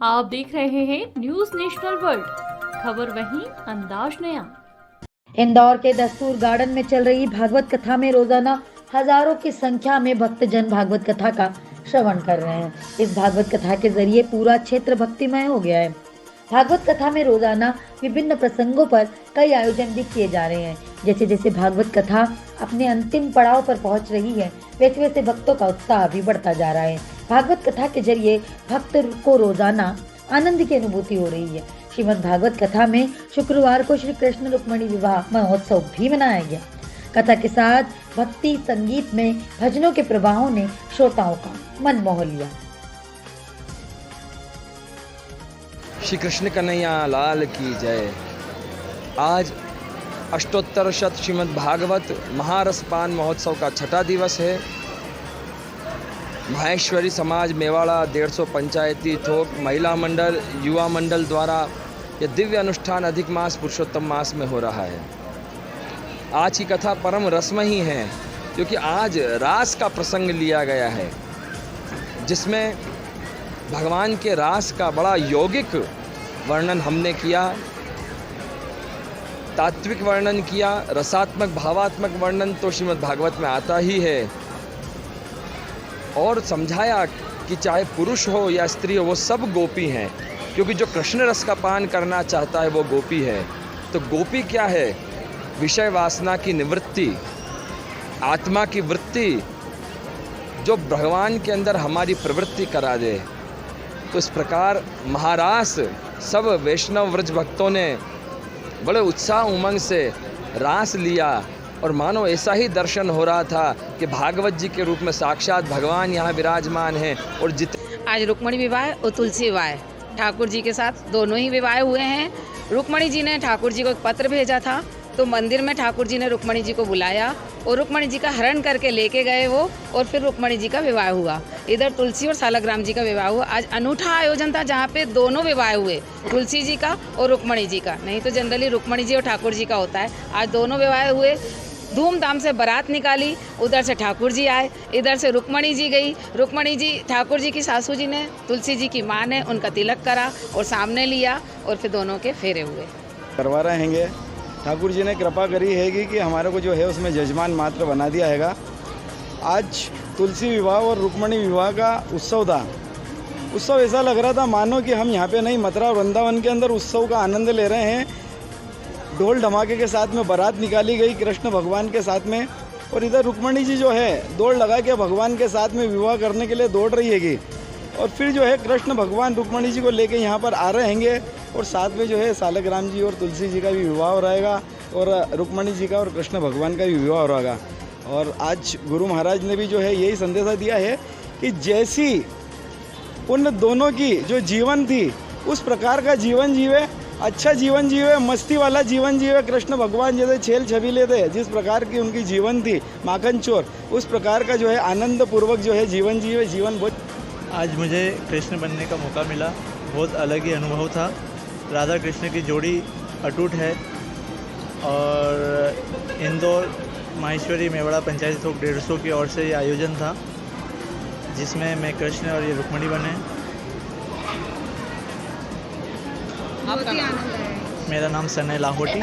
आप देख रहे हैं न्यूज नेशनल वर्ल्ड, खबर वहीं अंदाज नया। इंदौर के दस्तूर गार्डन में चल रही भागवत कथा में रोजाना हजारों की संख्या में भक्तजन भागवत कथा का श्रवण कर रहे हैं। इस भागवत कथा के जरिए पूरा क्षेत्र भक्तिमय हो गया है। भागवत कथा में रोजाना विभिन्न प्रसंगों पर कई आयोजन भी किए जा रहे हैं। जैसे जैसे भागवत कथा अपने अंतिम पड़ाव पर पहुंच रही है, वैसे वैसे भक्तों का उत्साह भी बढ़ता जा रहा है। भागवत कथा के जरिए भक्त को रोजाना आनंद की अनुभूति हो रही है। श्रीमद् भागवत कथा में शुक्रवार को श्री कृष्ण रुक्मिणी विवाह महोत्सव भी मनाया गया। कथा के साथ भक्ति संगीत में भजनों के प्रवाहों ने श्रोताओं का मन मोह लिया। श्री कृष्ण कन्हैया लाल की जय। आज अष्टोत्तर शत श्रीमद् भागवत महारसपान महोत्सव का छठा दिवस है। माहेश्वरी समाज मेवाड़ा 150 पंचायती थोक महिला मंडल युवा मंडल द्वारा यह दिव्य अनुष्ठान अधिक मास पुरुषोत्तम मास में हो रहा है। आज की कथा परम रसमयी है क्योंकि आज रास का प्रसंग लिया गया है, जिसमें भगवान के रास का बड़ा यौगिक वर्णन हमने किया, तात्विक वर्णन किया, रसात्मक भावात्मक वर्णन तो श्रीमद् भागवत में आता ही है, और समझाया कि चाहे पुरुष हो या स्त्री हो वो सब गोपी हैं, क्योंकि जो कृष्ण रस का पान करना चाहता है वो गोपी है। तो गोपी क्या है? विषय वासना की निवृत्ति, आत्मा की वृत्ति, जो भगवान के अंदर हमारी प्रवृत्ति करा दे। तो इस प्रकार महारास सब वैष्णव व्रज भक्तों ने बड़े उत्साह उमंग से रास लिया, और मानो ऐसा ही दर्शन हो रहा था कि भागवत जी के रूप में साक्षात भगवान यहाँ विराजमान हैं। और आज रुक्मिणी विवाह और तुलसी विवाह ठाकुर जी के साथ दोनों ही विवाह हुए हैं। रुक्मिणी जी ने ठाकुर जी को एक पत्र भेजा था, तो मंदिर में ठाकुर जी ने रुक्मिणी जी को बुलाया और रुक्मिणी जी का हरण करके लेके गए वो, और फिर रुक्मिणी जी का विवाह हुआ। इधर तुलसी और सालग्राम जी का विवाह हुआ। आज अनूठा आयोजन था जहाँ पे दोनों विवाह हुए, तुलसी जी का और रुक्मिणी जी का। नहीं तो जनरली रुक्मिणी जी और ठाकुर जी का होता है। आज दोनों विवाह हुए, धूमधाम से बारात निकाली, उधर से ठाकुर जी आए, इधर से रुक्मिणी जी गई। रुक्मिणी जी ठाकुर जी की सासू जी ने, तुलसी जी की माँ ने उनका तिलक करा और सामने लिया, और फिर दोनों के फेरे हुए। करवा रहेंगे। ठाकुर जी ने कृपा करी हैगी कि हमारे को जो है उसमें जजमान मात्र बना दिया हैगा। आज तुलसी विवाह और रुक्मिणी विवाह का उत्सव था। उत्सव ऐसा लग रहा था मानो कि हम यहाँ पे नहीं, मथुरा वृंदावन के अंदर उत्सव का आनंद ले रहे हैं। ढोल धमाके के साथ में बारात निकाली गई कृष्ण भगवान के साथ में, और इधर रुक्मिणी जी जो है दौड़ लगा के भगवान के साथ में विवाह करने के लिए दौड़ रही हैगी। और फिर जो है कृष्ण भगवान रुक्मिणी जी को लेके यहाँ पर आ रहे हैंगे, और साथ में जो है सालग्राम जी और तुलसी जी का भी विवाह हो रहेगा, और रुक्मिणी जी का और कृष्ण भगवान का भी विवाह हो रहेगा। और आज गुरु महाराज ने भी जो है यही संदेशा दिया है कि जैसी उन दोनों की जो जीवन थी उस प्रकार का जीवन जीवे, अच्छा जीवन जीवे, मस्ती वाला जीवन जीवे। कृष्ण भगवान जैसे छेल छबीले थे, जिस प्रकार की उनकी जीवन थी माखन चोर, उस प्रकार का जो है आनंद पूर्वक जो है जीवन जीवे। जीवन बहुत आज मुझे कृष्ण बनने का मौका मिला, बहुत अलग ही अनुभव था। राधा कृष्ण की जोड़ी अटूट है, और इंदौर माहेश्वरी मेवाड़ा पंचायत थोक 150 की ओर से ये आयोजन था, जिसमें मैं कृष्ण और ये रुक्मिणी बने। मेरा नाम सनय लाहोटी।